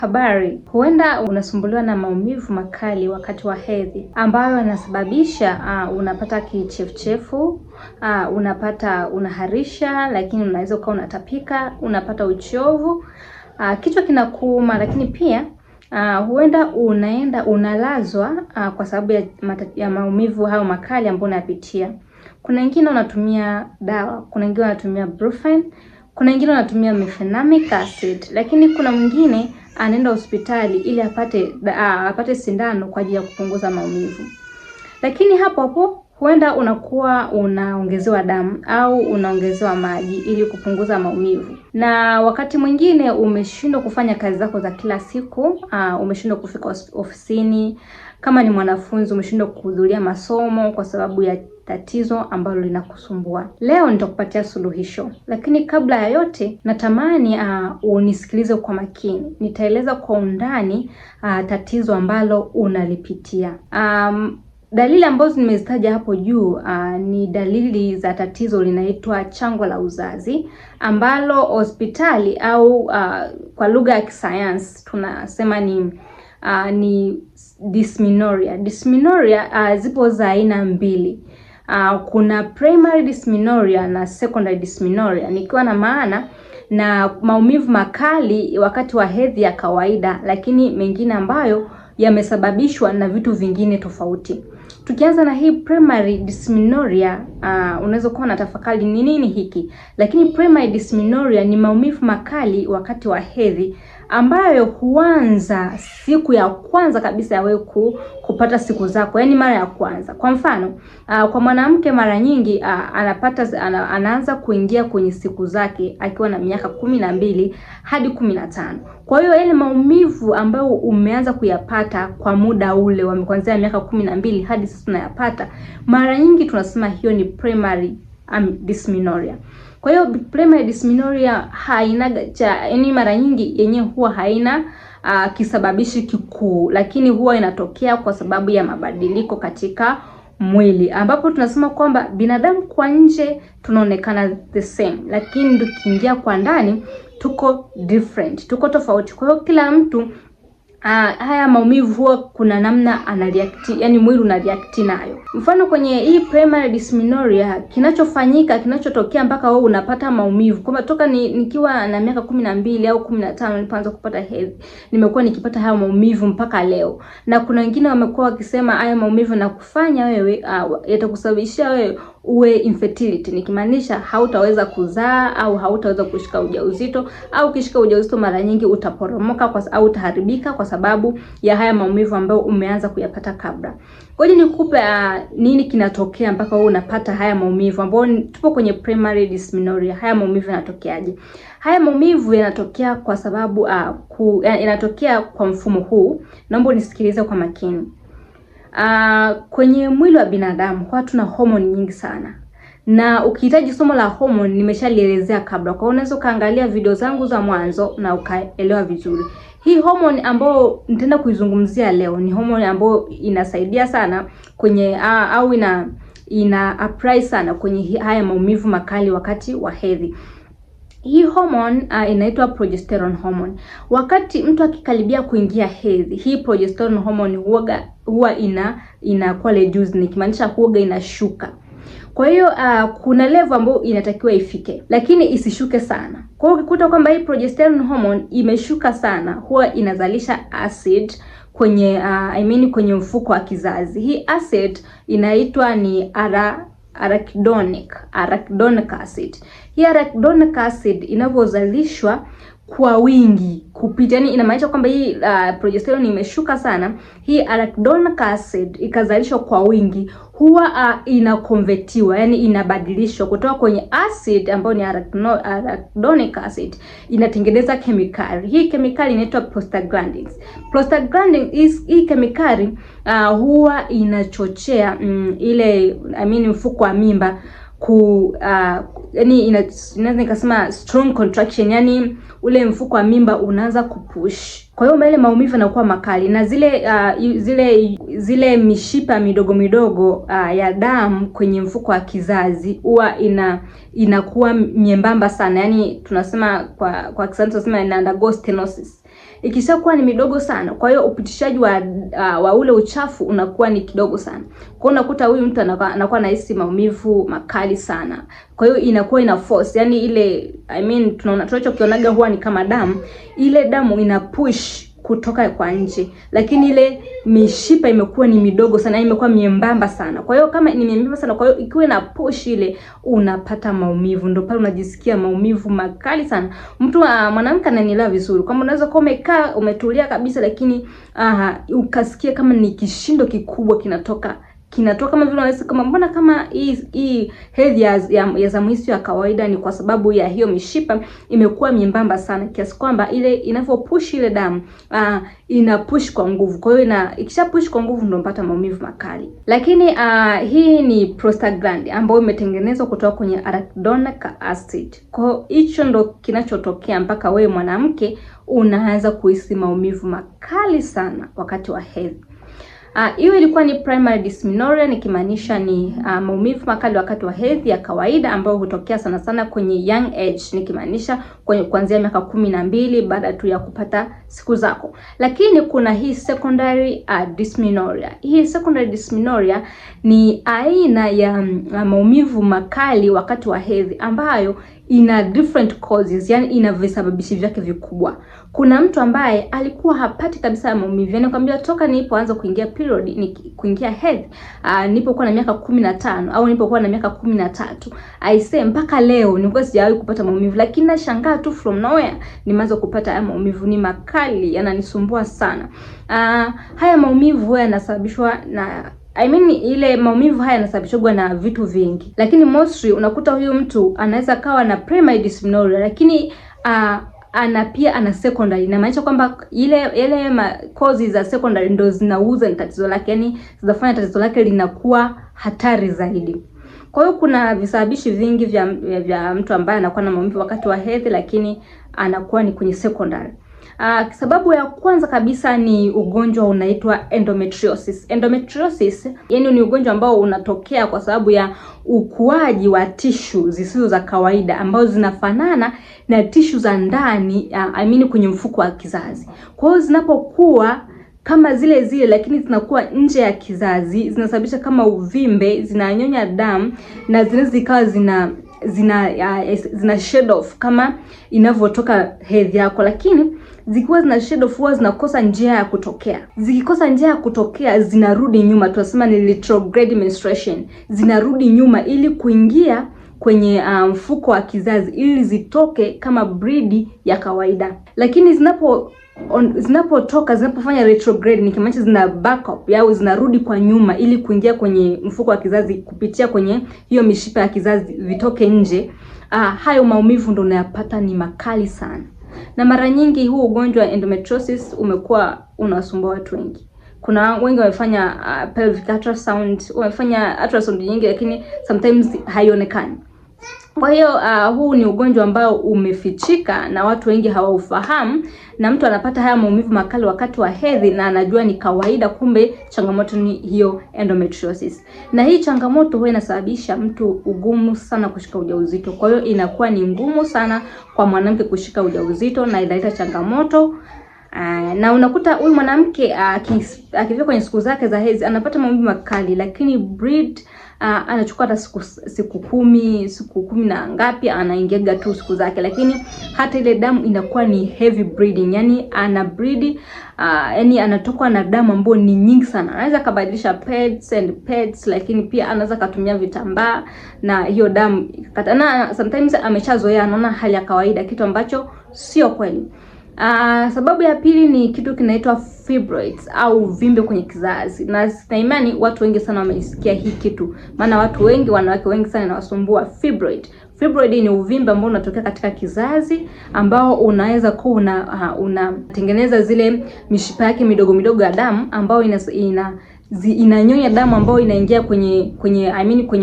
Habari, huenda unasumbuliwa na maumivu makali wakati wa hedhi ambayo yanasababisha unapata kichefuchefu, unaharisha, lakini unaweza ukawa unatapika, unapata uchovu, kichwa kinakuuma, lakini pia huenda unalazwa kwa sababu ya maumivu hayo makali ambayo unapitia. Kuna wengine wanatumia dawa, kuna wengine wanatumia Brufen, kuna wengine wanatumia mefenamic acid, lakini kuna mwingine anaenda hospitali ili apate sindano kwa ajili ya kupunguza maumivu. Lakini hapo huenda unakuwa unaongezewa damu au unaongezewa maji ili kupunguza maumivu. Na wakati mwingine umeshindwa kufanya kazi zako za kila siku, umeshindwa kufika ofisini, kama ni mwanafunzi umeshindwa kuhudhuria masomo kwa sababu ya tatizo ambalo linakusumbua. Leo nitakupatia suluhisho. Lakini kabla ya yote natamani unisikilize kwa makini. Nitaeleza kwa undani tatizo ambalo unalipitia. Dalili ambazo nimezitaja hapo juu ni dalili za tatizo linaitwa chango la uzazi ambalo hospitali au kwa lugha ya kisayansi tunasema ni dysmenorrhea. Dysmenorrhea zipo za aina mbili. Kuna primary dysmenorrhea na secondary dysmenorrhea, nikiwa na maana na maumivu makali wakati wa hedhi ya kawaida, lakini mengine ambayo yamesababishwa na vitu vingine tofauti. Tukianza na hii primary dysmenorrhea, unaweza kuwa unatafakari ni nini hiki, lakini primary dysmenorrhea ni maumivu makali wakati wa hedhi ambayo huanza siku ya kwanza kabisa ya wewe kupata siku zako, yani mara ya kwanza. Kwa mfano, kwa mwanamke mara nyingi anaanza kuingia kwenye siku zake akiwa na miaka 12 hadi 15. Kwa hiyo ile maumivu ambayo umeanza kuyapata kwa muda ule wa kuanzia miaka 12 hadi sasa tunayapata, mara nyingi tunasema hiyo ni primary dysmenorrhea. Kwa hiyo primary dysmenorrhea haina yani mara nyingi yenyewe huwa haina kisababishi kikuu, lakini huwa inatokea kwa sababu ya mabadiliko katika mwili, ambapo tunasema kwamba binadamu kwa nje tunaonekana the same, lakini tukiingia kwa ndani tuko different, tuko tofauti. Kwa hiyo kila mtu haya maumivu huwa kuna namna anareact, yani mwili unareact nayo. Mfano kwenye hii primary dysmenorrhea kinachotokea mpaka wewe unapata maumivu kwamba toka nikiwa na miaka 12 au 15 nilipoanza kupata hedhi nimekuwa nikipata haya maumivu mpaka leo. Na kuna wengine wamekuwa wakisema haya maumivu na kufanya wewe yatakusababishia wewe uwe infertility, nikimaanisha hautaweza kuzaa au hautaweza kushika ujauzito, au ukishika ujauzito mara nyingi utaporomoka au utaharibika kwa sababu ya haya maumivu ambayo umeanza kuyapata kabla. Kwa hiyo nikupe nini kinatokea mpaka wewe unapata haya maumivu ambayo tupo kwenye primary dysmenorrhea. Haya maumivu yanatokeaje? Haya maumivu yanatokea kwa sababu yanatokea kwa mfumo huu. Naomba unisikilize kwa makini. Kwenye mwili wa binadamu huwa tuna homoni nyingi sana, na ukihitaji somo la homoni nimeshalielezea kabla, kwa unaweza kaangalia video zangu za mwanzo na ukaelewa vizuri. Hii homoni ambayo nitaenda kuizungumzia leo ni homoni ambayo inasaidia sana kwenye au ina apply sana kwenye haya maumivu makali wakati wa hedhi. Hii hormone inaitwa progesterone hormone. Wakati mtu akikaribia kuingia hedhi, hii progesterone hormone huwa inakuwa reduced, nikimaanisha huwa inashuka. Kwa hiyo kuna level ambayo inatakiwa ifike, lakini isishuke sana. Kwa hiyo ukikuta kwamba hii progesterone hormone imeshuka sana, huwa inazalisha acid kwenye kwenye mfuko wa kizazi. Hii acid inaitwa ni arachidonic acid. Hii arachidonic acid inavyozalishwa kwa wingi kupita, yani inamaanisha kwamba hii progesterone imeshuka sana, hii arachidonic acid ikazalishwa kwa wingi huwa inakonvertiwa, yani inabadilishwa kutoka kwenye acid ambayo ni arachidonic acid, inatengeneza kemikali. Hii kemikali inaitwa prostaglandins. Prostaglandins hii kemikali huwa inachochea ile mfuko wa mimba yani inaweza nikasema strong contraction, yani ule mfuko wa mimba unaanza kupush. Kwa hiyo ile maumivu yanakuwa makali, na zile mishipa midogo midogo ya damu kwenye mfuko wa kizazi huwa inakuwa myembamba sana, yani tunasema kwa Kiswahili tunasema ina undergo stenosis. ikishakuwa ni midogo sana, kwa hiyo upitishaji wa ule uchafu unakuwa ni kidogo sana. Kwa hiyo unakuta huyu mtu anakuwa anahisi maumivu makali sana. Kwa hiyo inakuwa ina force, yani ile tunachokionaga huwa ni kama damu, ile damu ina push kutoka kwa nje, lakini ile mishipa imekuwa ni midogo sana, imekuwa miembamba sana. Kwa hiyo kama ni miembamba sana, kwa hiyo ikiwa na push ile, unapata maumivu, ndio pale unajisikia maumivu makali sana. Mwanamke ananielewa vizuri kwamba unaweza kuwa umekaa umetulia kabisa, lakini ukasikia kama ni kishindo kikubwa kinatoka kama vile unaweza kama mbona kama hii hedhi ya zamu hii ya kawaida. Ni kwa sababu ya hiyo mishipa imekuwa miembamba sana kiasi kwamba ile inavyopush ile damu ina push kwa nguvu. Kwa hiyo ikisha push kwa nguvu ndio unapata maumivu makali. Lakini hii ni prostaglandin ambayo imetengenezwa kutoka kwenye arachidonic acid. Kwa hiyo hicho ndo kinachotokea mpaka wewe mwanamke unaanza kuhisi maumivu makali sana wakati wa hedhi. Hiyo ilikuwa ni primary dysmenorrhea, nikimaanisha ni maumivu makali wakati wa hedhi ya kawaida ambayo hutokea sana sana kwenye young age, nikimaanisha kuanzia miaka 12 baada tu ya kupata siku zako. Lakini kuna hii secondary dysmenorrhea. Hii secondary dysmenorrhea ni aina ya maumivu makali wakati wa hedhi ambayo ina different causes, yani ina visababishi vyake vikubwa. Kuna mtu ambaye alikuwa hapati kabisa maumivu, yani kwambia toka nilipoanza kuingia period, kuingia hedhi, nilipokuwa na miaka 15 au nilipokuwa na miaka 13, aisee mpaka leo nilikuwa sijawahi kupata maumivu, lakini nashangaa tu from nowhere nimeanza kupata haya maumivu. Ni makali, yananisumbua sana. Haya maumivu yanasababishwa na ile maumivu haya yanasababishwa na vitu vingi, lakini mostly unakuta huyu mtu anaweza kawa na primary dysmenorrhea, lakini pia ana secondary. Inamaanisha kwamba ile causes za secondary ndo zinauza tatizo lake, yani zinafanya tatizo lake linakuwa hatari zaidi. Kwa hiyo kuna visababishi vingi vya mtu ambaye anakuwa na maumivu wakati wa hedhi, lakini anakuwa ni kwenye secondary. Sababu ya kwanza kabisa ni ugonjwa unaitwa endometriosis. Endometriosis yani ni ugonjwa ambao unatokea kwa sababu ya ukuaji wa tishu zisizo za kawaida ambazo zinafanana na tishu za ndani, kwenye mfuko wa kizazi. Kwa hiyo zinapokuwa kama zile lakini zinakuwa nje ya kizazi, zinasababisha kama uvimbe, zinanyonya damu na zinaweza zikawa zina shed off kama inavyotoka hedhi yako, lakini zikiwa zina shed off huwa zinakosa njia ya kutokea. Zikikosa njia ya kutokea zinarudi nyuma, tunasema ni retrograde menstruation. Zinarudi nyuma ili kuingia kwenye mfuko wa kizazi ili zitoke kama bleed ya kawaida. Lakini zinapofanya retrograde, nikimaanisha zina back up au zinarudi kwa nyuma ili kuingia kwenye mfuko wa kizazi kupitia kwenye hiyo mishipa ya kizazi vitoke nje, hayo maumivu ndo unayapata ni makali sana. Na mara nyingi huu ugonjwa wa endometriosis umekuwa unasumbua watu wengi. Kuna wengi wamefanya pelvic ultrasound, wamefanya ultrasound nyingi, lakini sometimes haionekani. Kwa hiyo huu ni ugonjwa ambao umefichika na watu wengi hawaufahamu, na mtu anapata haya maumivu makali wakati wa hedhi na anajua ni kawaida, kumbe changamoto ni hiyo endometriosis. Na hii changamoto huwa inasababisha mtu ugumu sana kushika ujauzito. Kwa hiyo inakuwa ni ngumu sana kwa mwanamke kushika ujauzito na inaleta changamoto. Na unakuta huyu mwanamke akifika kwenye siku zake za hedhi anapata maumivu makali, lakini bleed anachukua hata siku 10 na ngapi, anaingiaga tu siku zake, lakini hata ile damu inakuwa ni heavy bleeding, yani ana bleed, yani anatokwa na damu ambayo ni nyingi sana. Anaweza kabadilisha pads, lakini pia anaweza kutumia vitambaa na hiyo damu na sometimes ameshazoea, anaona hali ya kawaida, kitu ambacho sio kweli. Sababu ya pili ni kitu kinaitwa fibroids au vimbe kwenye kizazi. Na sina imani watu wengi sana wameisikia hii kitu, maana wanawake wengi sana inawasumbua fibroid. Fibroid ni uvimbe ambao unatokea katika kizazi ambao unaweza kuwa unatengeneza zile mishipa yake midogo ya damu ambayo inanyonya damu ambayo inaingia kwenye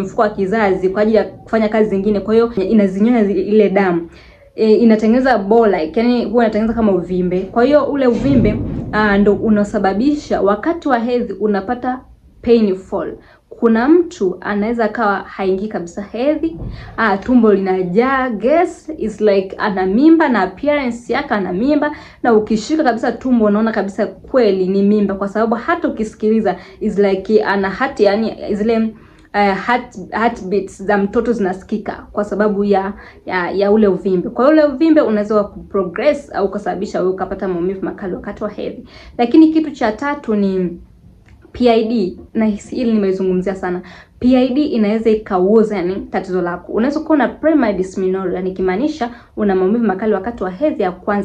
mfuko wa kizazi kwa ajili ya kufanya kazi zingine. Kwa hiyo inazinyonya ile damu, inatengeneza ball like, yani huwa inatengeneza kama uvimbe. Kwa hiyo ule uvimbe ndo unasababisha wakati wa hedhi unapata painful, kuna mtu anaweza akawa haingii kabisa hedhi, tumbo linajaa gas, is like ana mimba na appearance yake ana mimba, na ukishika kabisa tumbo unaona kabisa kweli ni mimba, kwa sababu hata ukisikiliza is like ana hati, yani zile heartbeats za mtoto zinasikika kwa sababu ya ule uvimbe. Kwa ule uvimbe unaweza kuprogress au kusababisha wewe ukapata maumivu makali wakati wa hedhi. Lakini kitu cha tatu ni PID, na hili nimezungumzia sana. PID inaweza ikauoza yani tatizo lako. Unaweza kuwa na primary dysmenorrhea, nikimaanisha una maumivu makali wakati wa hedhi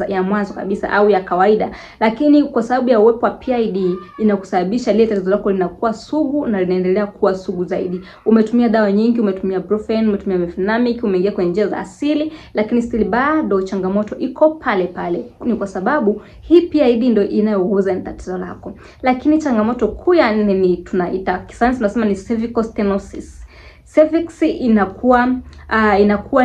ya mwanzo kabisa au ya kawaida, lakini kwa sababu ya uwepo wa PID inakusababisha lile tatizo lako linakuwa sugu na linaendelea kuwa sugu zaidi. Umetumia dawa nyingi, umetumia Brufen, umetumia Mefenamic, umeingia kwenye njia za asili, lakini still bado changamoto iko pale pale. Ni kwa sababu hii PID ndio inayouoza tatizo lako. Lakini changamoto kuu ya nne ni tunaita kisayansi tunasema ni cervical stenosis. Cervix inakuwa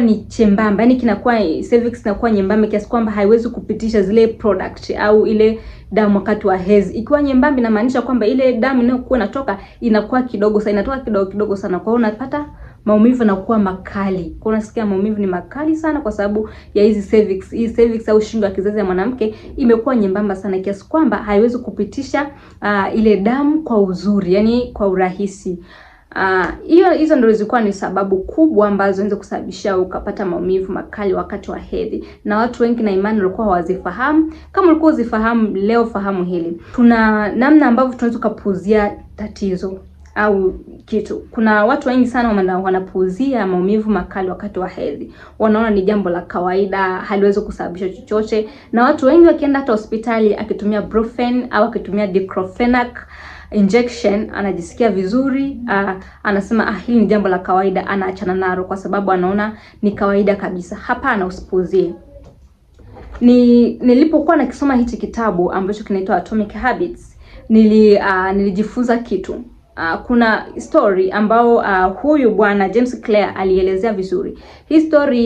ni chembamba, yani cervix inakuwa nyembamba kiasi kwamba haiwezi kupitisha zile product au ile damu wakati wa hedhi. Ikiwa nyembamba inamaanisha kwamba ile damu inayokuwa inatoka inakuwa kidogo sana, inatoka kidogo sana. Kwa hiyo unapata maumivu yanakuwa makali. Kwa unasikia maumivu ni makali sana kwa sababu ya hizi cervix. Hii cervix au shingo ya kizazi ya mwanamke imekuwa nyembamba sana kiasi kwamba haiwezi kupitisha ile damu kwa uzuri, yani kwa urahisi. Hizo ndio zilikuwa ni sababu kubwa ambazo zinaweza kusababisha ukapata maumivu makali wakati wa hedhi, na watu wengi na imani walikuwa hawazifahamu. Kama ulikuwa uzifahamu, leo fahamu hili. Tuna namna ambavyo tunaweza kupuuzia tatizo au kitu. Kuna watu wengi sana wanapuuzia maumivu makali wakati wa hedhi. Wanaona ni jambo la kawaida, haliwezi kusababisha chochote. Na watu wengi wakienda hata hospitali akitumia Brufen au akitumia Diclofenac injection anajisikia vizuri, anasema hili ni jambo la kawaida, anaachana nalo kwa sababu anaona ni kawaida kabisa. Hapana, usipuuzie. Nilipokuwa nakisoma hichi kitabu ambacho kinaitwa Atomic Habits, nilijifunza kitu. Kuna story ambao huyu bwana James Clear alielezea vizuri. Hii story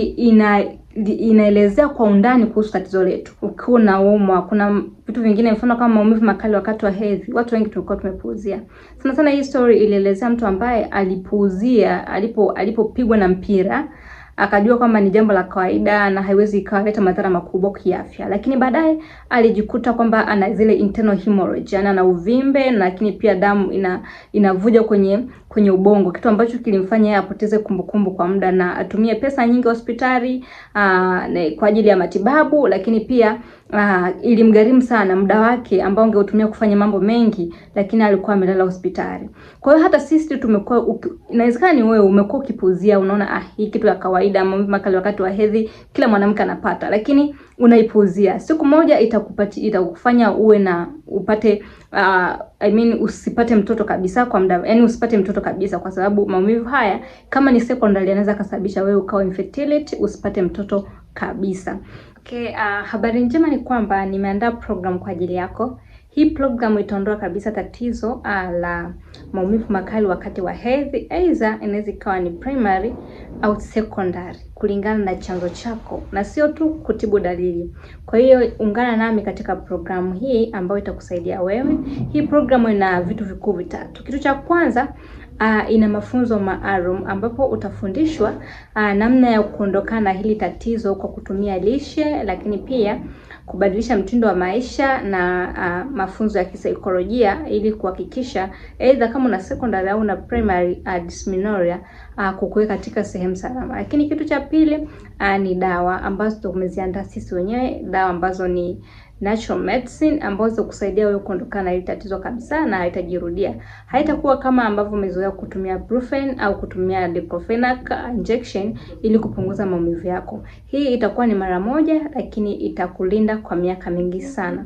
inaelezea kwa undani kuhusu tatizo letu. Ukiwa unaumwa, kuna vitu vingine mfano kama maumivu makali wakati wa hedhi, watu wengi tulikuwa tumepuuzia. Sana hii story ilielezea mtu ambaye alipuuzia alipopigwa na mpira, akajua kwamba ni jambo la kawaida na haiwezi ikaleta madhara makubwa kiafya, lakini baadaye alijikuta kwamba ana zile internal hemorrhage, yani ana uvimbe, lakini pia damu inavuja kwenye ubongo, kitu ambacho kilimfanya yeye apoteze kumbukumbu kwa muda na atumie pesa nyingi hospitali kwa ajili ya matibabu, lakini pia ilimgharimu sana muda wake ambao ungeutumia kufanya mambo mengi, lakini alikuwa amelala hospitali. Kwa hiyo hata sisi tumekuwa, inawezekana ni wewe umekuwa ukipuuzia, unaona hii kitu ya kawaida, maumivu makali wakati wa hedhi kila mwanamke anapata, lakini unaipuuzia. Siku moja itakufanya uwe na upate usipate mtoto kabisa kwa muda, yani usipate mtoto kabisa, kwa sababu maumivu haya kama ni secondary yanaweza kusababisha wewe ukawa infertility, usipate mtoto kabisa. Okay, habari njema ni kwamba nimeandaa program kwa ajili yako. Hii program itaondoa kabisa tatizo la maumivu makali wakati wa hedhi. Aidha inaweza ikawa ni primary au secondary kulingana na chanzo chako, na sio tu kutibu dalili. Kwa hiyo ungana nami katika programu hii ambayo itakusaidia wewe. Hii programu ina vitu vikuu vitatu. Kitu cha kwanza, ina mafunzo maalum ambapo utafundishwa namna ya kuondokana na hili tatizo kwa kutumia lishe, lakini pia kubadilisha mtindo wa maisha na mafunzo ya kisaikolojia ili kuhakikisha aidha kama una secondary au una primary dysmenorrhea kukuweka katika sehemu salama. Lakini kitu cha pili ni dawa ambazo tumeziandaa sisi wenyewe, dawa ambazo ni natural medicine ambazo kusaidia wewe kuondokana na hili tatizo kabisa na haitajirudia. Haitakuwa kama ambavyo umezoea kutumia Brufen au kutumia Diclofenac injection ili kupunguza maumivu yako. Hii itakuwa ni mara moja, lakini itakulinda kwa miaka mingi sana.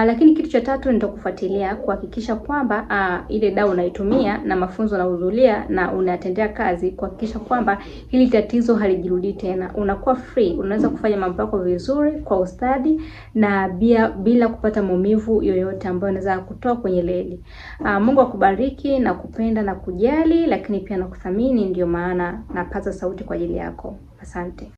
Lakini kitu cha tatu nitakufuatilia kuhakikisha kwamba ile dawa unaitumia na mafunzo unahudhuria na unatendea kazi, kuhakikisha kwamba hili tatizo halijirudi tena. Unakuwa free, unaweza kufanya mambo yako vizuri kwa ustadi na bila kupata maumivu yoyote ambayo inaweza kutoa kwenye leli. Mungu akubariki na kupenda na kujali, lakini pia nakuthamini, ndio maana napaza sauti kwa ajili yako. Asante.